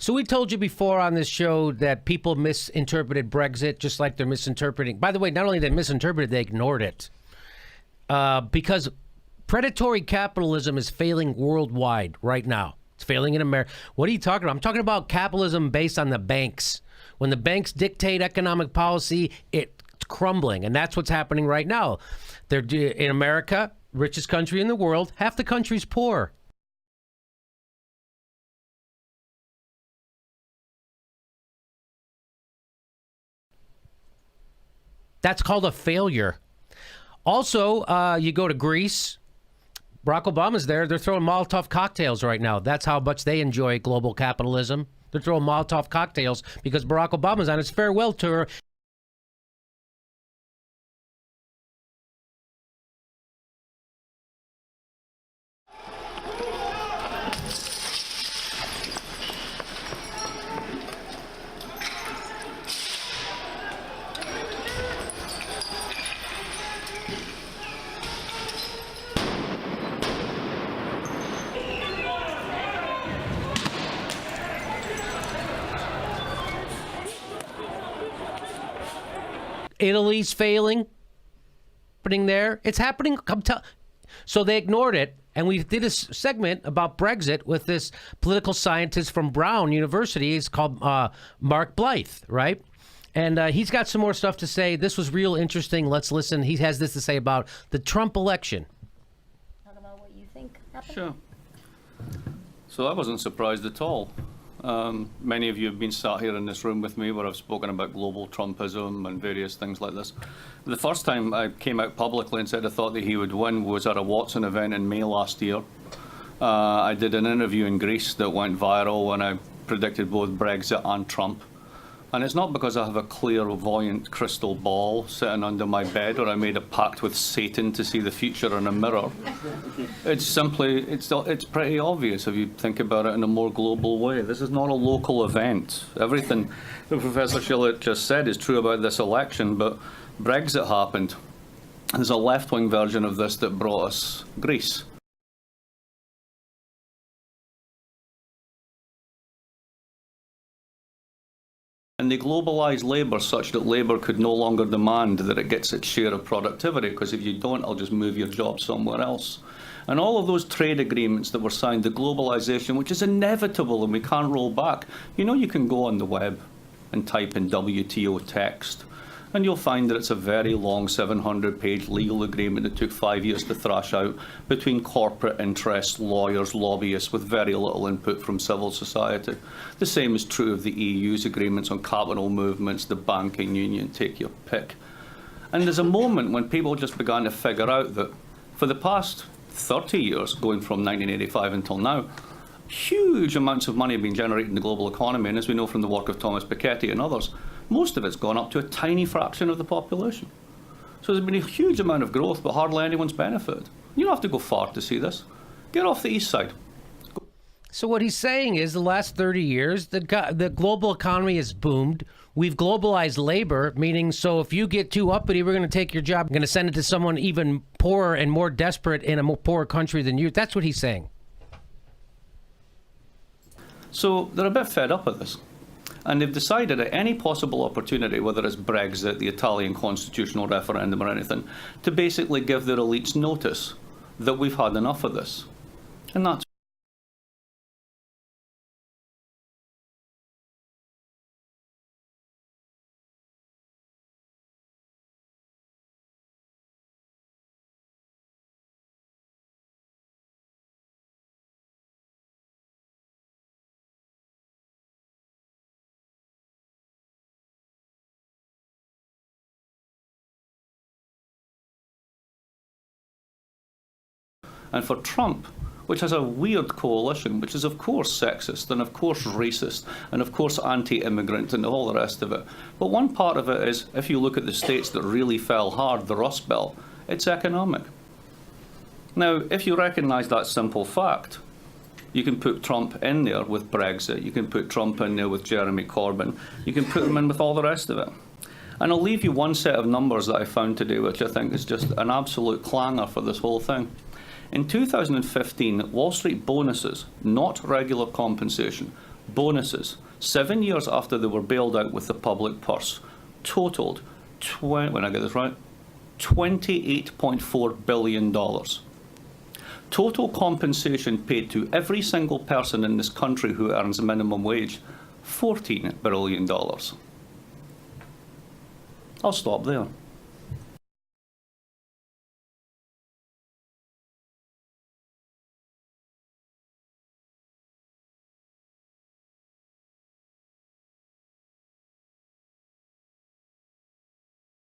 So we told you before on this show that people misinterpreted Brexit just like they're misinterpreting. By the way, not only they misinterpreted, they ignored it. Because predatory capitalism is failing worldwide right now. It's failing in America. What are you talking about? I'm talking about capitalism based on the banks. When the banks dictate economic policy, it's crumbling. And that's what's happening right now. They're in America, richest country in the world, half the country's poor. That's called a failure. Also, you go to Greece. Barack Obama's there. They're throwing Molotov cocktails right now. That's how much they enjoy global capitalism. They're throwing Molotov cocktails because Barack Obama's on his farewell tour. Italy's failing. Happening there. It's happening. So they ignored it. And we did a segment about Brexit with this political scientist from Brown University. He's called Mark Blythe, right? And he's got some more stuff to say. This was real interesting. Let's listen. He has this to say about the Trump election. Talk about what you think happened. Sure. So I wasn't surprised at all. Many of you have been sat here in this room with me where I've spoken about global Trumpism and various things like this. The first time I came out publicly and said I thought that he would win was at a Watson event in May last year. I did an interview in Greece that went viral when I predicted both Brexit and Trump. And it's not because I have a clairvoyant crystal ball sitting under my bed or I made a pact with Satan to see the future in a mirror. It's simply, it's pretty obvious if you think about it in a more global way. This is not a local event. Everything that Professor Shillett just said is true about this election, but Brexit happened. There's a left-wing version of this that brought us Greece. And they globalised labour such that labour could no longer demand that it gets its share of productivity, because if you don't, I'll just move your job somewhere else. And all of those trade agreements that were signed, the globalisation, which is inevitable and we can't roll back. You know, you can go on the web and type in WTO text, and you'll find that it's a very long 700-page legal agreement that took 5 years to thrash out between corporate interests, lawyers, lobbyists, with very little input from civil society. The same is true of the EU's agreements on capital movements, the banking union, take your pick. And there's a moment when people just began to figure out that for the past 30 years, going from 1985 until now, huge amounts of money have been generated in the global economy, and as we know from the work of Thomas Piketty and others, most of it's gone up to a tiny fraction of the population. So there's been a huge amount of growth, but hardly anyone's benefited. You don't have to go far to see this. Get off the east side. So what he's saying is the last 30 years, the global economy has boomed. We've globalized labor, meaning so if you get too uppity, we're going to take your job. We're going to send it to someone even poorer and more desperate in a more poorer country than you. That's what he's saying. So they're a bit fed up at this. And they've decided at any possible opportunity, whether it's Brexit, the Italian constitutional referendum or anything, to basically give their elites notice that we've had enough of this. And that's And for Trump, which has a weird coalition, which is of course sexist and of course racist and of course anti-immigrant and all the rest of it. But one part of it is, if you look at the states that really fell hard, the Rust Belt, it's economic. Now, if you recognise that simple fact, you can put Trump in there with Brexit, you can put Trump in there with Jeremy Corbyn, you can put him in with all the rest of it. And I'll leave you one set of numbers that I found today, which I think is just an absolute clanger for this whole thing. In 2015, Wall Street bonuses, not regular compensation, bonuses, 7 years after they were bailed out with the public purse, totaled, when I get this right, $28.4 billion. Total compensation paid to every single person in this country who earns a minimum wage, $14 billion. I'll stop there.